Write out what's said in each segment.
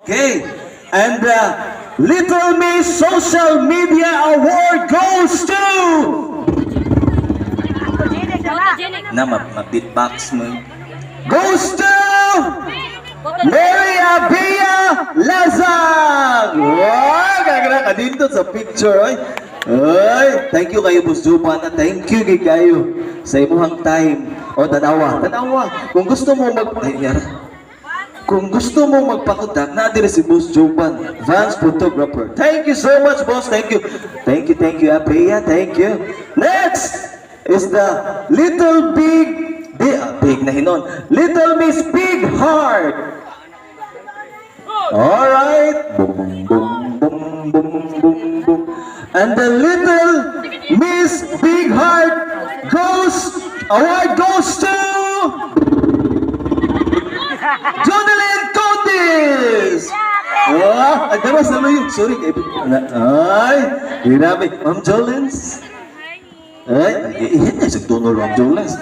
Okay, and the Little Miss Social Media Award goes to... Na, ma-beatbox mo. Goes to... Mary Abia Lazang! Wow, gagana ka dito sa picture, oy. Ay, thank you kayo, Boss Jupan. Thank you kayo sa imuhang time. O, tanawa. Kung gusto mo Kung gusto mo magpakutak, nadiri si Boss Jupan, Vance Photographer. Thank you so much, boss. Thank you, Abia. Thank you. Next is the Little Miss Big Heart. All right. Boom, boom, boom, boom, boom, boom. And the Little Miss Big Heart award goes to Jonalyn Cotis. Ay, damas na yun. Sorry, ay, grabe. Ma'am Jolens. Ay, iyan na, sagtunol, Ma'am Jolens.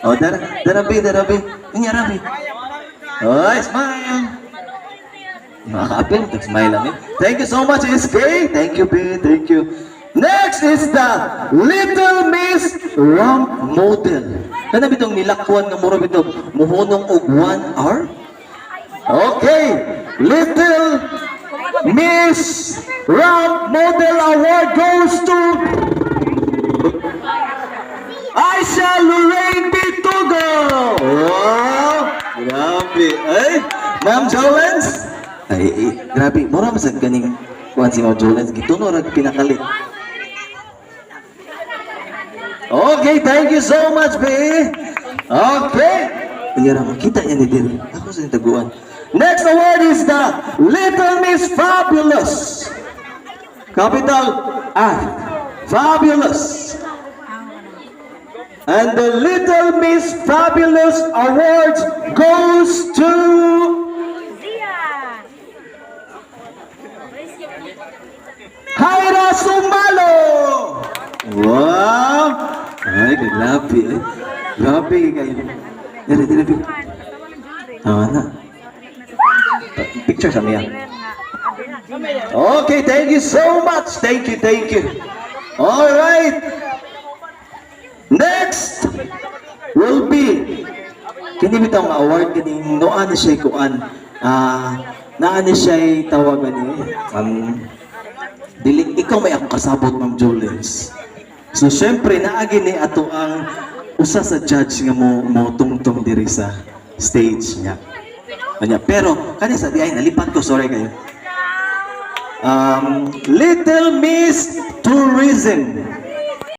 O, darabi. Inya, rabi. Ay, smile. Makaka-apil, smile lang eh. Thank you so much, SK. Thank you, B. Thank you. Next is the Little Miss Ramp Model. Kana bitong nilakwan nga mura bitong muhunong og 1 hour? Okay, Little Miss Ramp Model Award goes to Aisha Lorraine Bitugo. Wow, grabe. Ay, Ma'am Jolens. Ay, grabe. Mura masag ganing kuhan si Ma'am Jolens. Gituno rag pinakalit. Okay, thank you so much, babe. Okay. Ayan, makita niya ni Diri. Ako sa taguan. Next award is the Little Miss Fabulous. Capital F. Fabulous. And the Little Miss Fabulous Awards goes to... Jaira Sumalo. Wow. Ay, grabe eh. Grabe kayo. Dili. Na. Picture sa niya. Okay, thank you so much. Thank you. All right. Next will be kini bitong award kini noan na siya kuan. Naan siya tawagan ni dili ikaw may akong kasabot, Ma'am Jolens. So syempre naagi ni ato ang usa sa judge nga mo tungtong diri sa stage niya. Kanya pero kani sa diay nalipat ko, sorry kayo. Little Miss Tourism.